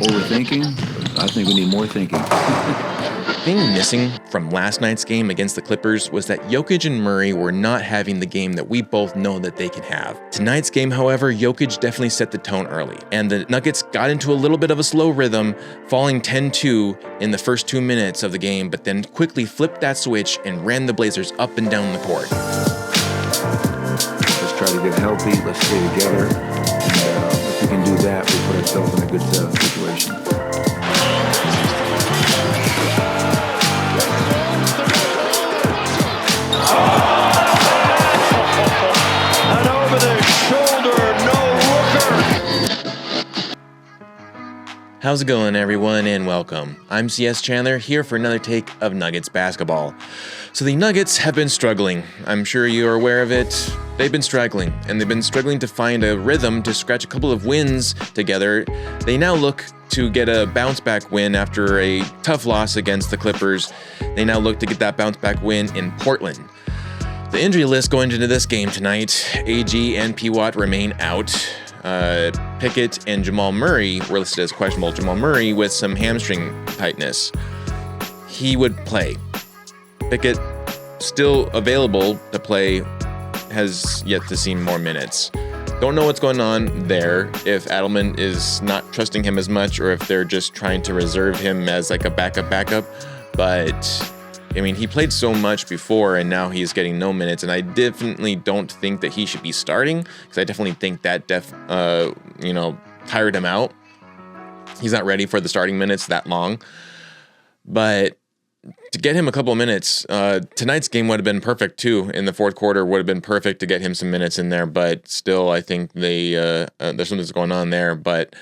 overthinking. I think we need more thinking. Thing missing from last night's game against the Clippers was that Jokic and Murray were not having the game that we both know that they can have. Tonight's game, however, Jokic definitely set the tone early, and the Nuggets got into a little bit of a slow rhythm, falling 10-2 in the first 2 minutes of the game, but then quickly flipped that switch and ran the Blazers up and down the court. Let's try to get healthy, let's stay together, and if we can do that, we put ourselves in a good situation. And over the shoulder, no looker. How's it going, everyone, and welcome. I'm CS Chandler, here for another take of Nuggets basketball. So the Nuggets have been struggling. I'm sure you are aware of it. They've been struggling, and they've been struggling to find a rhythm to scratch a couple of wins together. They now look to get a bounce-back win after a tough loss against the Clippers. They now look to get that bounce-back win in Portland. The injury list going into this game tonight, AG and P-Watt remain out. Pickett and Jamal Murray were listed as questionable. Jamal Murray with some hamstring tightness. He would play. Pickett, still available to play, has yet to see more minutes. Don't know what's going on there, if Adelman is not trusting him as much or if they're just trying to reserve him as like a backup. But I mean, he played so much before and now he's getting no minutes, and I definitely don't think that he should be starting, because I definitely think that tired him out. He's not ready for the starting minutes that long. But to get him a couple of minutes, tonight's game would have been perfect too. In the fourth quarter would have been perfect to get him some minutes in there, but still I think there's something going on there. But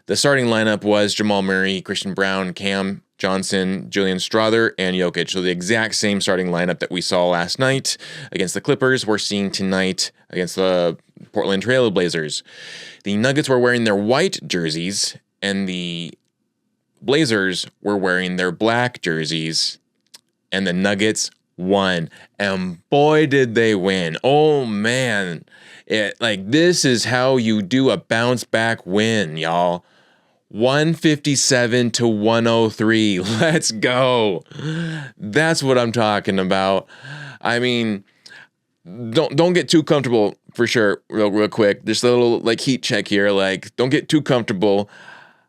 the starting lineup was Jamal Murray, Christian Braun, Cam Johnson, Julian Strawther, and Jokic. So the exact same starting lineup that we saw last night against the Clippers, we're seeing tonight against the Portland Trail Blazers. The Nuggets were wearing their white jerseys, and the Blazers were wearing their black jerseys, and the Nuggets won. And boy, did they win. Oh, man. This is how you do a bounce-back win, y'all. 157-103. Let's go. That's what I'm talking about. I mean, don't get too comfortable, for sure, real quick. Just a little heat check here. Don't get too comfortable,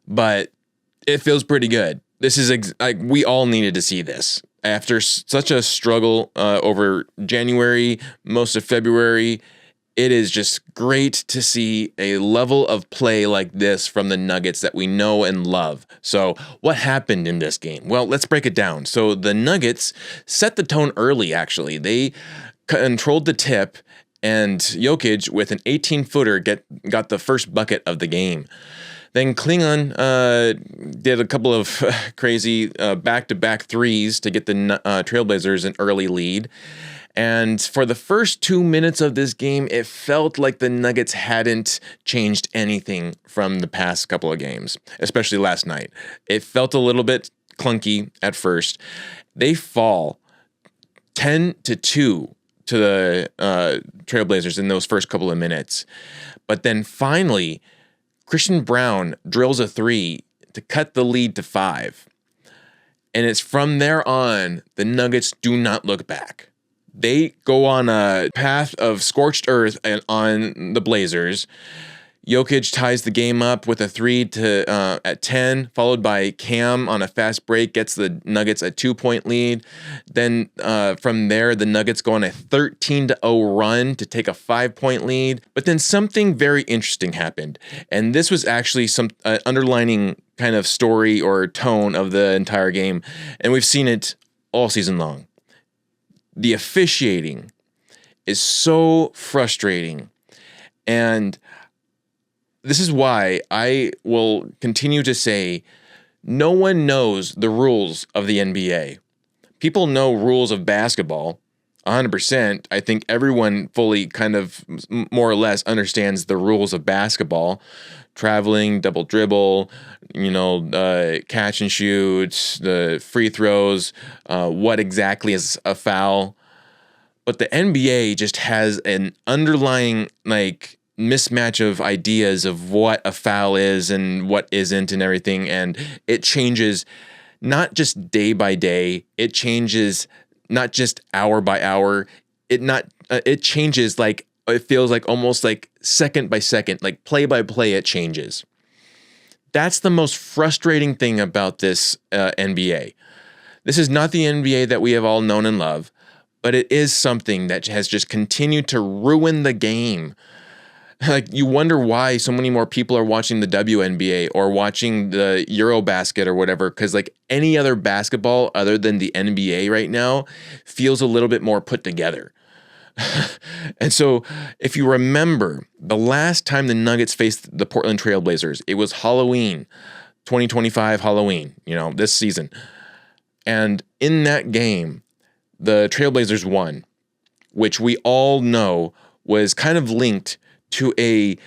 but it feels pretty good. This is we all needed to see this after such a struggle over January, most of February. It is just great to see a level of play like this from the Nuggets that we know and love. So what happened in this game? Well, let's break it down. So the Nuggets set the tone early, actually. They controlled the tip, and Jokic, with an 18-footer, got the first bucket of the game. Then Klingon did a couple of crazy back-to-back threes to get the Trailblazers an early lead. And for the first 2 minutes of this game, it felt like the Nuggets hadn't changed anything from the past couple of games, especially last night. It felt a little bit clunky at first. They fall 10-2 to the Trailblazers in those first couple of minutes. But then finally, Christian Braun drills a three to cut the lead to 5. And it's from there on, the Nuggets do not look back. They go on a path of scorched earth on the Blazers. Jokic ties the game up with a three at 10, followed by Cam on a fast break, gets the Nuggets a 2-point lead. Then from there, the Nuggets go on a 13-0 run to take a 5-point lead. But then something very interesting happened. And this was actually some underlining kind of story or tone of the entire game. And we've seen it all season long. The officiating is so frustrating. And this is why I will continue to say no one knows the rules of the NBA. People know rules of basketball 100%. I think everyone fully kind of more or less understands the rules of basketball. Traveling, double dribble, catch and shoot, the free throws, what exactly is a foul. But the NBA just has an underlying mismatch of ideas of what a foul is and what isn't and everything. And it changes not just day by day. It changes not just hour by hour. It changes like, it feels like almost like second by second, like play by play, it changes. That's the most frustrating thing about this NBA. This is not the NBA that we have all known and love, but it is something that has just continued to ruin the game. Like, you wonder why so many more people are watching the WNBA or watching the Eurobasket or whatever, because like any other basketball other than the NBA right now feels a little bit more put together. And so if you remember, the last time the Nuggets faced the Portland Trailblazers, it was Halloween, 2025 Halloween, this season. And in that game, the Trailblazers won, which we all know was kind of linked to an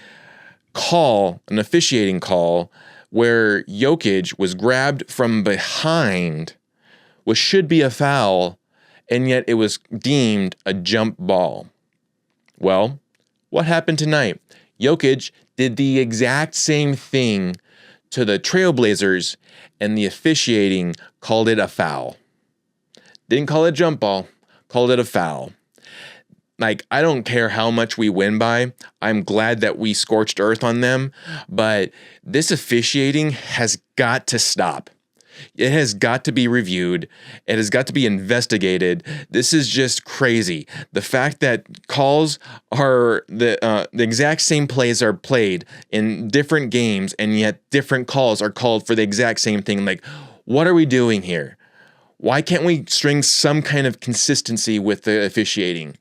officiating call, where Jokic was grabbed from behind, which should be a foul, and yet it was deemed a jump ball. Well, what happened tonight? Jokic did the exact same thing to the Trailblazers, and the officiating called it a foul. Didn't call it a jump ball, called it a foul. Like, I don't care how much we win by. I'm glad that we scorched earth on them, but this officiating has got to stop. It has got to be reviewed. It has got to be investigated. This is just crazy. The fact that calls are the exact same plays are played in different games, and yet different calls are called for the exact same thing. Like, what are we doing here? Why can't we string some kind of consistency with the officiating?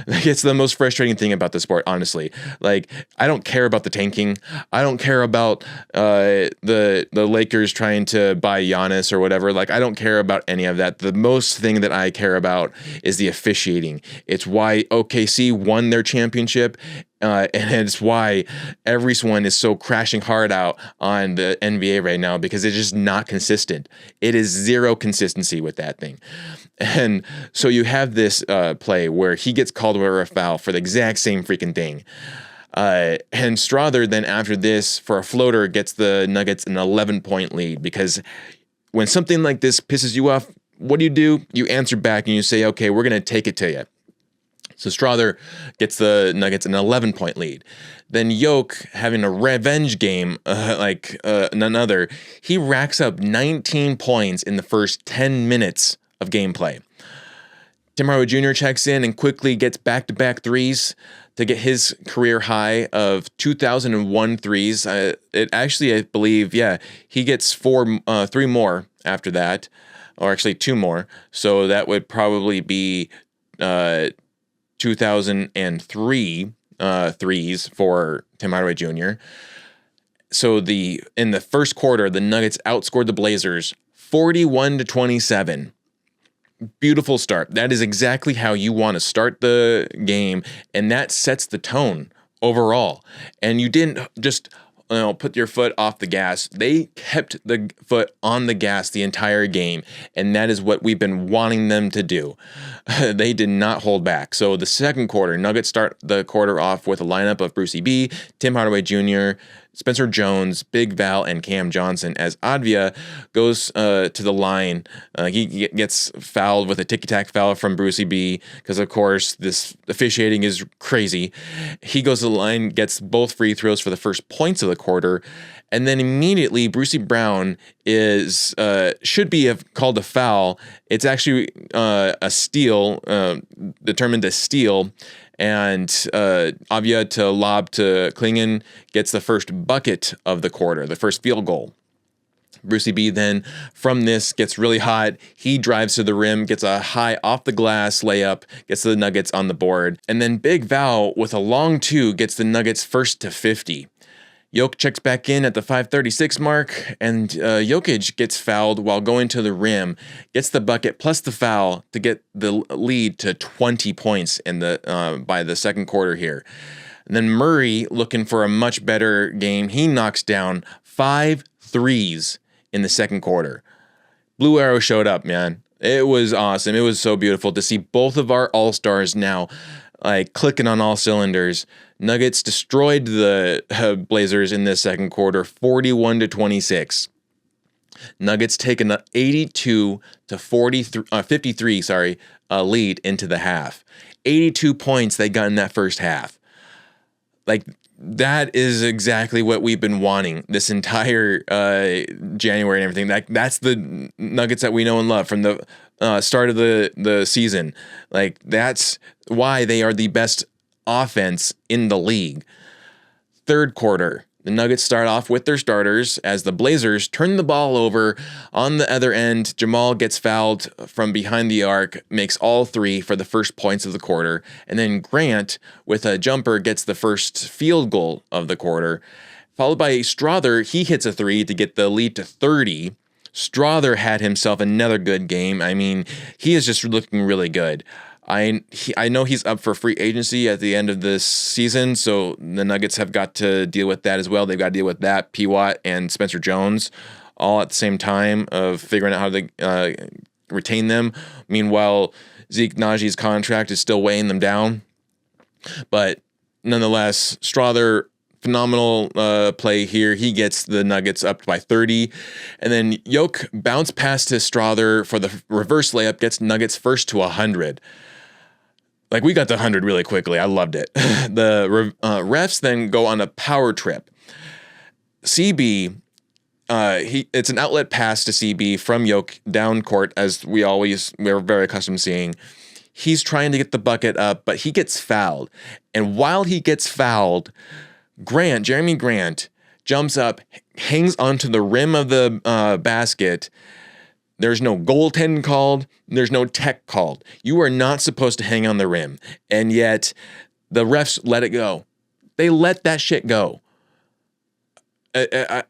Like, it's the most frustrating thing about the sport, honestly. Like, I don't care about the tanking. I don't care about the Lakers trying to buy Giannis or whatever. Like, I don't care about any of that. The most thing that I care about is the officiating. It's why OKC won their championship. And it's why everyone is so crashing hard out on the NBA right now, because it's just not consistent. It is zero consistency with that thing. And so you have this play where he gets called for a foul for the exact same freaking thing. And Strother then after this for a floater gets the Nuggets an 11-point lead, because when something like this pisses you off, what do? You answer back and you say, okay, we're going to take it to you. So Strother gets the Nuggets an 11-point lead. Then Yoke, having a revenge game none other, he racks up 19 points in the first 10 minutes of gameplay. Tim Hardaway Jr. checks in and quickly gets back-to-back threes to get his career high of 2,001 threes. I believe, he gets three more after that, or actually two more. So that would probably be 2003 threes for Tim Hardaway Jr. So in the first quarter, the Nuggets outscored the Blazers 41-27. Beautiful start. That is exactly how you want to start the game, and that sets the tone overall. And you didn't just put your foot off the gas. They kept the foot on the gas the entire game, and that is what we've been wanting them to do. They did not hold back. So the second quarter, Nuggets start the quarter off with a lineup of Brucey B, Tim Hardaway Jr., Spencer Jones, Big Val, and Cam Johnson, as Advia goes to the line. He gets fouled with a ticky-tack foul from Brucey B, because, of course, this officiating is crazy. He goes to the line, gets both free throws for the first points of the quarter, and then immediately Brucey Brown should be called a foul. It's actually a steal, determined a steal. And Avia to lob to Klingon gets the first bucket of the quarter, the first field goal. Brucey B then from this gets really hot. He drives to the rim, gets a high off the glass layup, gets the Nuggets on the board. And then Big Val with a long two gets the Nuggets first to 50. Jokic checks back in at the 5:36 mark, and Jokic gets fouled while going to the rim, gets the bucket plus the foul to get the lead to 20 points in by the second quarter here. And then Murray, looking for a much better game, he knocks down 5 threes in the second quarter. Blue Arrow showed up, man. It was awesome. It was so beautiful to see both of our all-stars now clicking on all cylinders. Nuggets destroyed the Blazers in this second quarter, 41-26. Nuggets take an 82 to 53 lead into the half. 82 points they got in that first half. Like, that is exactly what we've been wanting this entire January and everything. That's the Nuggets that we know and love from the start of the season. Like, that's why they are the best offense in the league. Third quarter, the Nuggets start off with their starters as the Blazers turn the ball over. On the other end, Jamal gets fouled from behind the arc, makes all three for the first points of the quarter. And then Grant, with a jumper, gets the first field goal of the quarter. Followed by Strother, he hits a three to get the lead to 30. Strother had himself another good game. I mean, he is just looking really good. I know he's up for free agency at the end of this season, so the Nuggets have got to deal with that as well. They've got to deal with that, P. Watt and Spencer Jones, all at the same time of figuring out how to retain them. Meanwhile, Zeke Najee's contract is still weighing them down. But nonetheless, Strother, phenomenal play here. He gets the Nuggets up by 30. And then Jokic bounced past his Strother for the reverse layup, gets Nuggets first to 100. Like, we got the 100 really quickly. I loved it. The refs then go on a power trip. CB, it's an outlet pass to CB from Jokic down court, as we're very accustomed to seeing. He's trying to get the bucket up, but he gets fouled. And while he gets fouled, Jeremy Grant, jumps up, hangs onto the rim of the basket. There's no goaltending called. There's no tech called. You are not supposed to hang on the rim. And yet the refs let it go. They let that shit go. I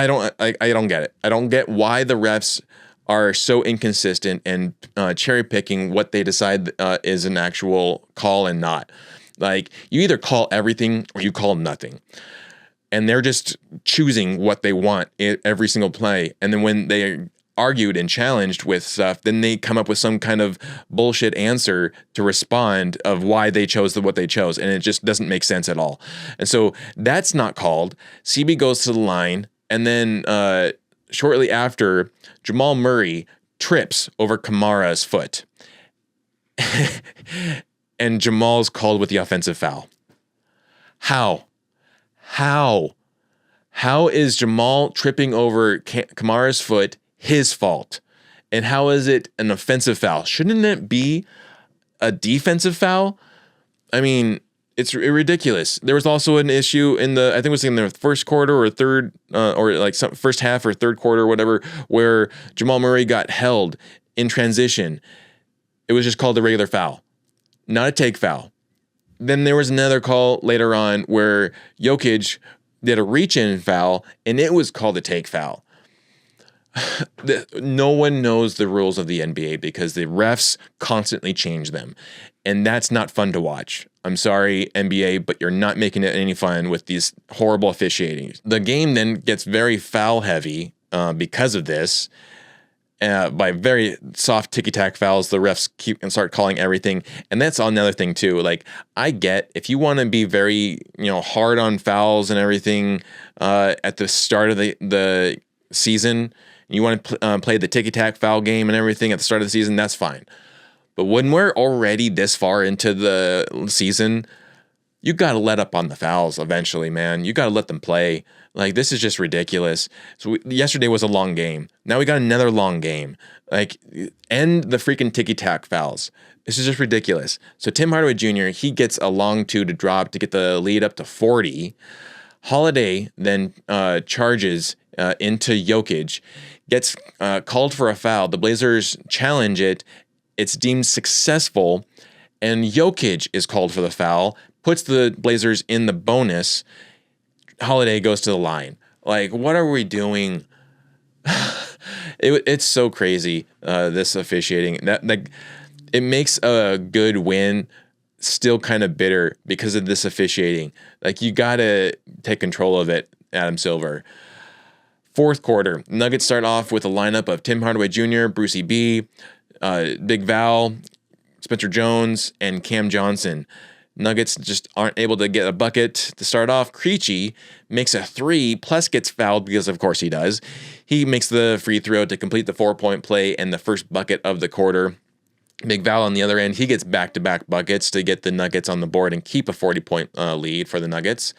don't get it. I don't get why the refs are so inconsistent and cherry picking what they decide is an actual call and not. Like, you either call everything or you call nothing. And they're just choosing what they want every single play. And then when they argued and challenged with stuff, then they come up with some kind of bullshit answer to respond of why they chose what they chose. And it just doesn't make sense at all. And so that's not called. CB goes to the line. And then shortly after, Jamal Murray trips over Kamara's foot. And Jamal's called with the offensive foul. How is Jamal tripping over Kamara's foot his fault? And how is it an offensive foul? Shouldn't it be a defensive foul? I mean, it's ridiculous. There was also an issue I think it was in the first quarter or third, or like some first half or third quarter, or whatever, where Jamal Murray got held in transition. It was just called a regular foul, not a take foul. Then there was another call later on where Jokic did a reach-in foul, and it was called a take foul. No one knows the rules of the NBA because the refs constantly change them, and that's not fun to watch. I'm sorry, NBA, but you're not making it any fun with these horrible officiating. The game then gets very foul-heavy because of this. By very soft ticky-tack fouls, the refs keep and start calling everything. And that's another thing too. Like, I get if you want to be very, hard on fouls and everything at the start of the season, you want to play the ticky-tack foul game and everything at the start of the season, that's fine. But when we're already this far into the season, you got to let up on the fouls eventually, man. You got to let them play. Like, this is just ridiculous. So yesterday was a long game. Now we got another long game. Like, end the freaking ticky-tack fouls. This is just ridiculous. So Tim Hardaway Jr., he gets a long two to drop to get the lead up to 40. Holiday then charges into Jokic, gets called for a foul. The Blazers challenge it. It's deemed successful, and Jokic is called for the foul, puts the Blazers in the bonus. Holiday goes to the line. Like, what are we doing? It's so crazy, this officiating. It makes a good win still kind of bitter because of this officiating. Like, you got to take control of it, Adam Silver. Fourth quarter, Nuggets start off with a lineup of Tim Hardaway Jr., Brucey B., Big Val, Spencer Jones, and Cam Johnson. Nuggets just aren't able to get a bucket to start off. Krejci makes a 3, plus gets fouled because, of course, he does. He makes the free throw to complete the 4-point play and the first bucket of the quarter. Big Val on the other end, he gets back-to-back buckets to get the Nuggets on the board and keep a 40-point lead for the Nuggets.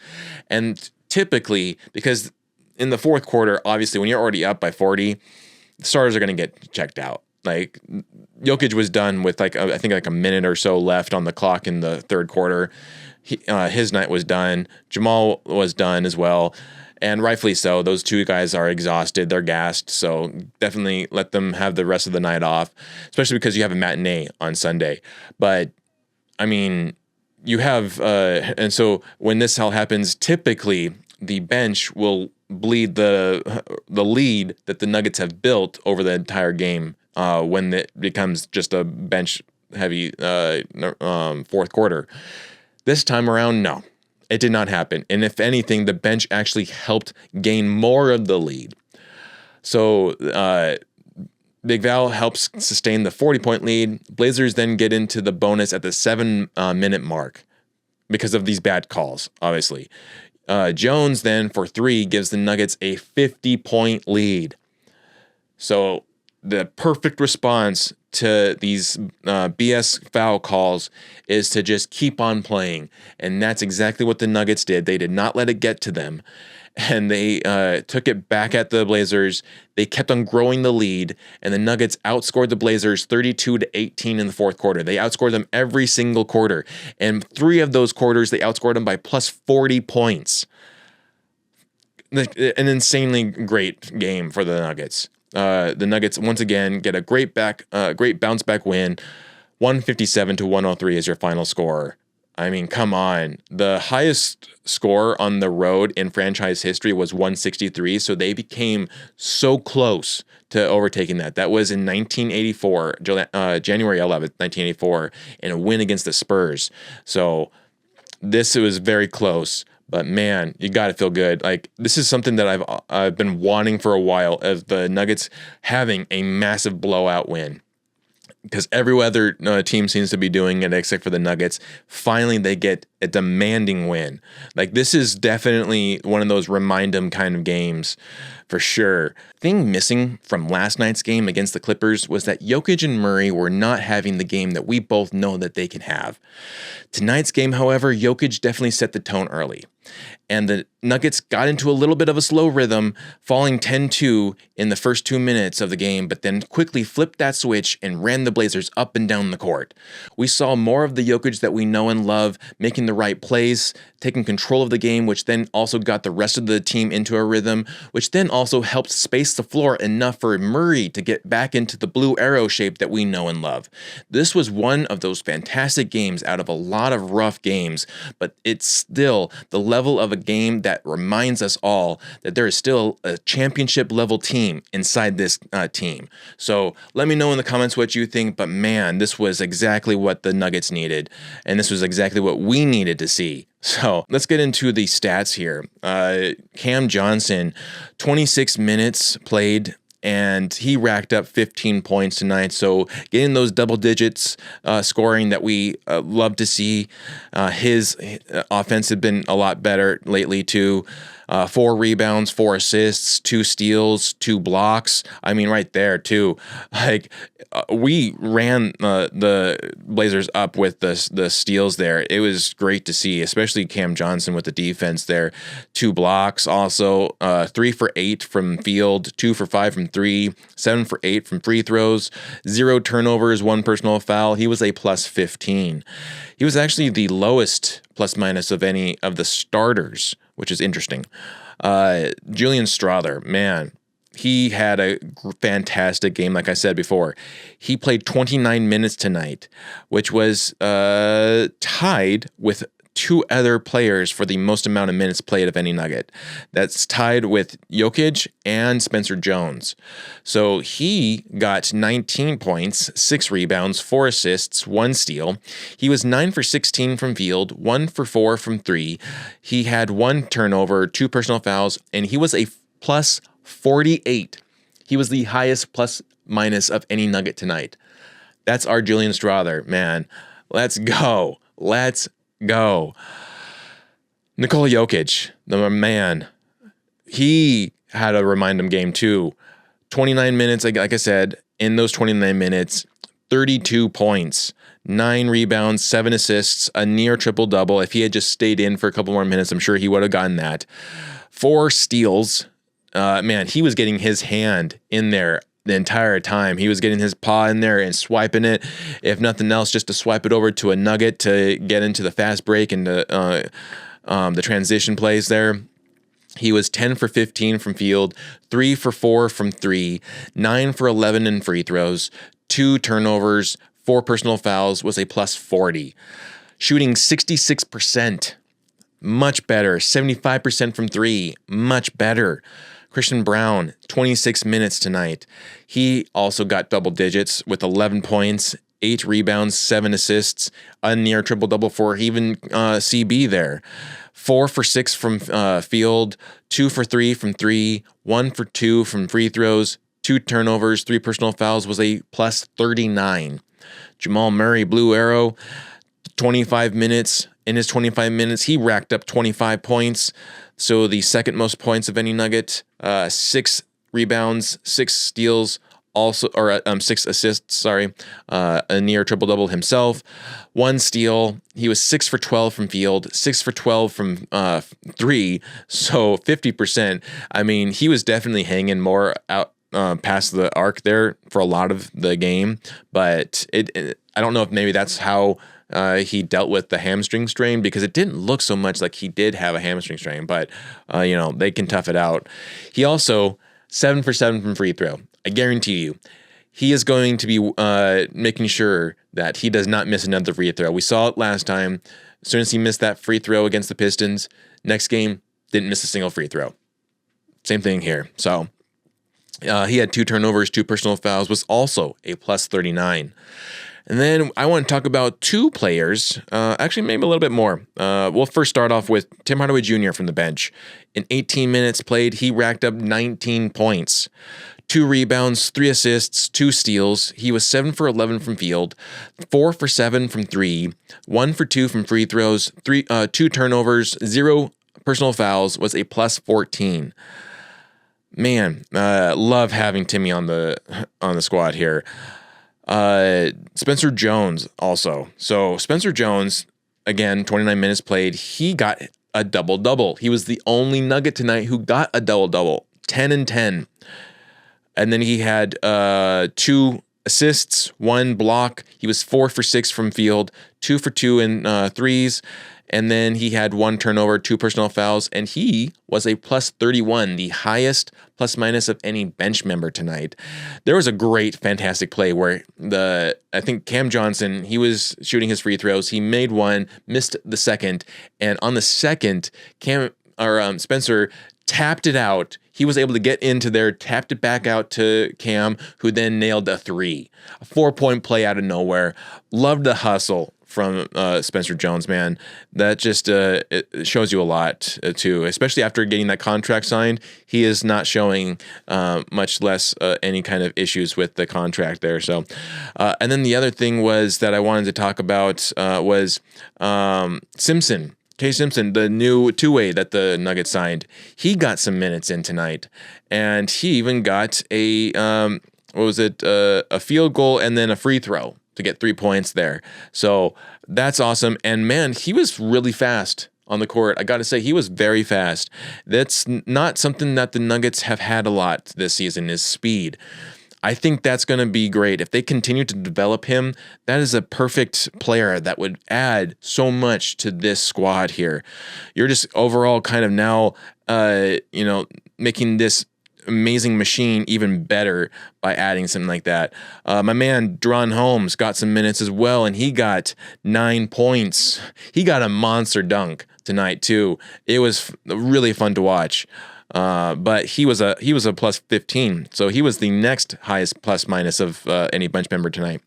And typically, because in the fourth quarter, obviously, when you're already up by 40, the starters are going to get checked out. Like, Jokic was done with I think a minute or so left on the clock in the third quarter. His night was done. Jamal was done as well, and rightfully so. Those two guys are exhausted. They're gassed. So definitely let them have the rest of the night off, especially because you have a matinee on Sunday. But I mean, you have and so when this all happens, typically the bench will bleed the lead that the Nuggets have built over the entire game. When it becomes just a bench-heavy fourth quarter. This time around, no. It did not happen. And if anything, the bench actually helped gain more of the lead. So Big Val helps sustain the 40-point lead. Blazers then get into the bonus at the 7-minute mark because of these bad calls, obviously. Jones then, for 3, gives the Nuggets a 50-point lead. So the perfect response to these BS foul calls is to just keep on playing. And that's exactly what the Nuggets did. They did not let it get to them. And they took it back at the Blazers. They kept on growing the lead. And the Nuggets outscored the Blazers 32-18 in the fourth quarter. They outscored them every single quarter. And 3 of those quarters, they outscored them by plus 40 points. An insanely great game for the Nuggets. The Nuggets once again get a great bounce back win. 157-103 is your final score. I mean, come on. The highest score on the road in franchise history was 163, so they became so close to overtaking that. That was in 1984, January 11th, 1984, in a win against the Spurs. So this was very close. But man, you got to feel good. Like, this is something that I've been wanting for a while, of the Nuggets having a massive blowout win. Because every other team seems to be doing it except for the Nuggets. Finally, they get a demanding win. Like, this is definitely one of those remind them kind of games for sure. Thing missing from last night's game against the Clippers was that Jokic and Murray were not having the game that we both know that they can have. Tonight's game, however, Jokic definitely set the tone early. And the Nuggets got into a little bit of a slow rhythm, falling 10-2 in the first 2 minutes of the game, but then quickly flipped that switch and ran the Blazers up and down the court. We saw more of the Jokic that we know and love, making the right plays, taking control of the game, which then also got the rest of the team into a rhythm, which then also helped space the floor enough for Murray to get back into the blue arrow shape that we know and love. This was one of those fantastic games out of a lot of rough games, but it's still the level of a game that reminds us all that there is still a championship level team inside this team. So let me know in the comments what you think, but man, this was exactly what the Nuggets needed, and this was exactly what we needed to see. So let's get into the stats here. Cam Johnson, 26 minutes played, and he racked up 15 points tonight. So getting those double digits scoring that we love to see. His offense had been a lot better lately too. 4 rebounds, 4 assists, 2 steals, 2 blocks. I mean, right there too. Like, we ran the Blazers up with the steals there. It was great to see, especially Cam Johnson with the defense there. 2 blocks also, 3 for 8 from field, 2 for 5 from 3, 7 for 8 from free throws, 0 turnovers, 1 personal foul. He was a plus 15. He was actually the lowest plus minus of any of the starters, which is interesting. Julian Strawther, man, he had a fantastic game, like I said before. He played 29 minutes tonight, which was tied with 2 other players for the most amount of minutes played of any Nugget. That's tied with Jokic and Spencer Jones. So he got 19 points, 6 rebounds, 4 assists, 1 steal. He was 9 for 16 from field, 1 for 4 from 3. He had 1 turnover, 2 personal fouls, and he was a plus 48. He was the highest plus minus of any Nugget tonight. That's our Julian Strawther, man. Let's go. Let's go. Nikola Jokic, the man, he had a remind him game too. 29 minutes, like I said, in those 29 minutes, 32 points, 9 rebounds, 7 assists, a near triple-double. If he had just stayed in for a couple more minutes, I'm sure he would have gotten that. 4 steals. Man, he was getting his hand in there the entire time. He was getting his paw in there and swiping it, if nothing else, just to swipe it over to a nugget to get into the fast break and the transition plays there. He was 10 for 15 from field, 3 for 4 from 3, 9 for 11 in free throws, 2 turnovers, 4 personal fouls, was a plus 40. Shooting 66%, much better. 75% from 3, much better. Christian Brown, 26 minutes tonight. He also got double digits with 11 points, 8 rebounds, 7 assists, a near triple-double for even CB there. 4 for 6 from field, 2 for 3 from 3, 1 for 2 from free throws, 2 turnovers, 3 personal fouls, was a plus 39. Jamal Murray, blue arrow, 25 minutes. In his 25 minutes, he racked up 25 points. So the second most points of any Nugget, 6 rebounds, 6 steals, 6 assists, a near triple-double himself. 1 steal. He was 6 for 12 from field, 6 for 12 from 3, so 50%. I mean, he was definitely hanging more out past the arc there for a lot of the game, but I don't know if maybe that's how he dealt with the hamstring strain, because it didn't look so much like he did have a hamstring strain, but they can tough it out. He also 7 for 7 from free throw. I guarantee you, he is going to be making sure that he does not miss another free throw. We saw it last time. As soon as he missed that free throw against the Pistons, next game, didn't miss a single free throw. Same thing here. So he had 2 turnovers, 2 personal fouls, was also a plus 39. And then I want to talk about 2 players, actually maybe a little bit more. We'll first start off with Tim Hardaway Jr. from the bench. In 18 minutes played, he racked up 19 points. 2 rebounds, 3 assists, 2 steals. He was 7 for 11 from field, 4 for 7 from 3, 1 for 2 from free throws, 2 turnovers, 0 personal fouls, was a plus 14. Man, love having Timmy on the squad here. Spencer Jones also. So Spencer Jones, again, 29 minutes played. He got a double-double. He was the only Nugget tonight who got a double-double, 10 and 10. And then he had 2 assists, 1 block. He was 4 for 6 from field, 2 for 2 in threes. And then he had 1 turnover, 2 personal fouls, and he was a plus 31, the highest plus minus of any bench member tonight. There was a great, fantastic play where I think Cam Johnson, he was shooting his free throws. He made 1, missed the second, and on the second, Spencer tapped it out. He was able to get into there, tapped it back out to Cam, who then nailed a 3. A 4-point play out of nowhere. Loved the hustle from Spencer Jones, man. That just it shows you a lot too, especially after getting that contract signed. He is not showing much less any kind of issues with the contract there. So, and then the other thing was that I wanted to talk about was Simpson. K. Simpson, the new 2-way that the Nuggets signed. He got some minutes in tonight, and he even got a a field goal and then a free throw to get 3 points there. So that's awesome. And man, he was really fast on the court. I got to say, he was very fast. That's not something that the Nuggets have had a lot this season, is speed. I think that's going to be great. If they continue to develop him, that is a perfect player that would add so much to this squad here. You're just overall kind of now, making this amazing machine even better by adding something like that. My man, Dron Holmes, got some minutes as well, and he got 9 points. He got a monster dunk tonight, too. It was really fun to watch. But he was a plus 15, so he was the next highest plus minus of any bench member tonight.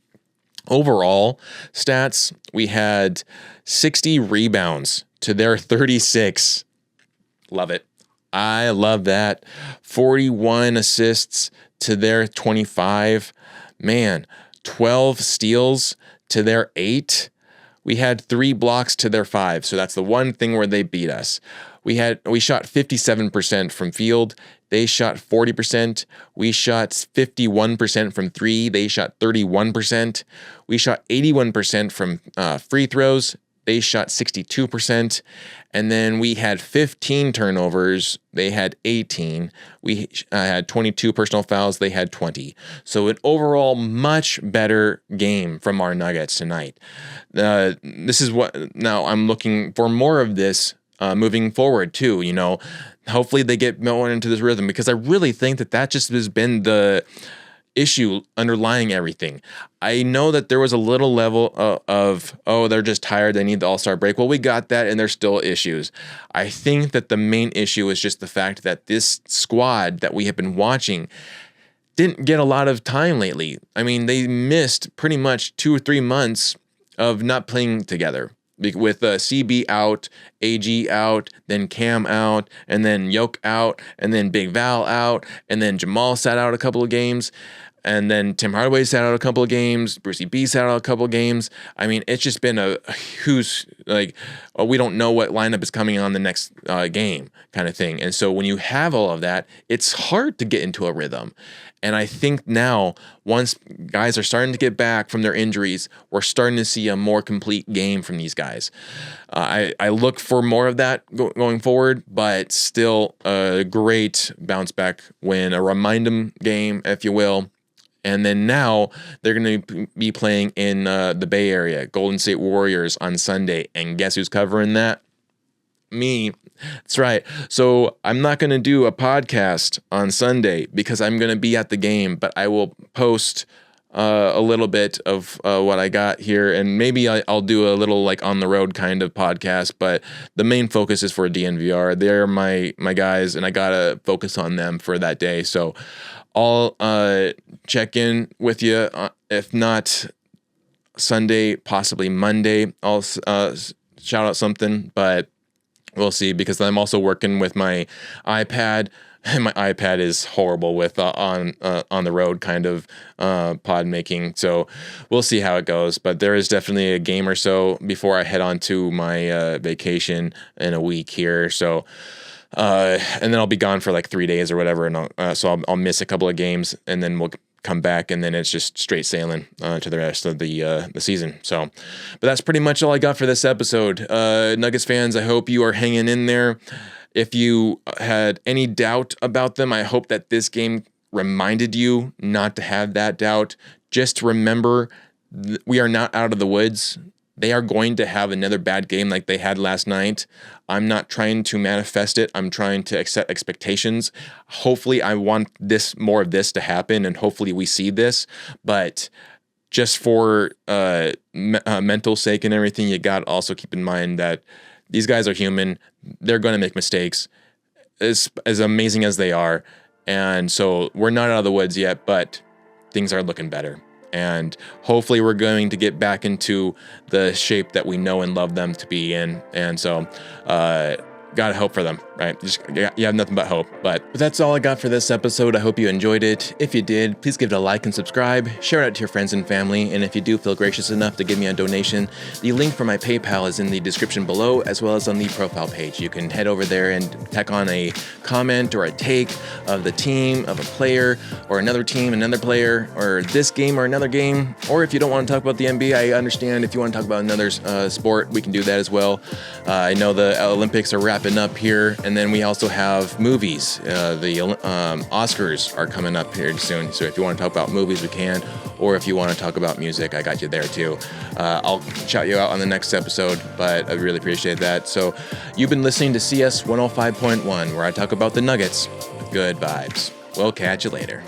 Overall stats, we had 60 rebounds to their 36. Love it. I love that. 41 assists to their 25. Man, 12 steals to their 8. We had 3 blocks to their 5, so that's the one thing where they beat us. We shot 57% from field. They shot 40%. We shot 51% from 3. They shot 31%. We shot 81% from free throws. They shot 62%. And then we had 15 turnovers. They had 18. We had 22 personal fouls. They had 20. So an overall much better game from our Nuggets tonight. This is what, now I'm looking for more of this moving forward too, you know. Hopefully they get more into this rhythm, because I really think that just has been the issue underlying everything. I know that there was a little level of they're just tired, they need the All-Star break. Well, we got that, and there's still issues. I think that the main issue is just the fact that this squad that we have been watching didn't get a lot of time lately. I mean, they missed pretty much 2 or 3 months of not playing together. With CB out, AG out, then Cam out, and then Yoke out, and then Big Val out, and then Jamal sat out a couple of games, and then Tim Hardaway sat out a couple of games, Brucey B sat out a couple of games. I mean, it's just been we don't know what lineup is coming on the next game kind of thing. And so when you have all of that, it's hard to get into a rhythm. And I think now, once guys are starting to get back from their injuries, we're starting to see a more complete game from these guys. I look for more of that going forward, but still a great bounce back win, a remind them game, if you will. And then now they're going to be playing in the Bay Area, Golden State Warriors on Sunday. And guess who's covering that? Me. That's right. So I'm not going to do a podcast on Sunday because I'm going to be at the game, but I will post a little bit of what I got here, and maybe I'll do a little like on the road kind of podcast, but the main focus is for DNVR. They're my guys, and I got to focus on them for that day. So I'll check in with you. If not Sunday, possibly Monday, I'll shout out something, but we'll see, because I'm also working with my iPad, and my iPad is horrible with on the road kind of pod making. So we'll see how it goes. But there is definitely a game or so before I head on to my vacation in a week here. So and then I'll be gone for like 3 days or whatever, and I'll miss a couple of games, and then we'll come back, and then it's just straight sailing to the rest of the season. So, but that's pretty much all I got for this episode. Nuggets fans, I hope you are hanging in there. If you had any doubt about them, I hope that this game reminded you not to have that doubt. Just remember, we are not out of the woods. They are going to have another bad game like they had last night. I'm not trying to manifest it. I'm trying to set expectations. Hopefully, I want more of this to happen, and hopefully we see this. But just for mental sake and everything, you got to also keep in mind that these guys are human. They're going to make mistakes, as amazing as they are. And so we're not out of the woods yet, but things are looking better. And hopefully we're going to get back into the shape that we know and love them to be in. And so, gotta hope for them, right? You have nothing but hope. But that's all I got for this episode. I hope you enjoyed it. If you did, please give it a like and subscribe. Share it out to your friends and family. And if you do feel gracious enough to give me a donation, the link for my PayPal is in the description below, as well as on the profile page. You can head over there and tack on a comment or a take of the team, of a player, or another team, another player, or this game or another game. Or if you don't want to talk about the NBA, I understand. If you want to talk about another sport, we can do that as well. I know the Olympics are wrapping up here, and then we also have movies. The Oscars are coming up here soon, so if you want to talk about movies, we can, or if you want to talk about music, I got you there too. I'll shout you out on the next episode, but I really appreciate that. So you've been listening to CS 105.1, where I talk about the Nuggets with good vibes. We'll catch you later.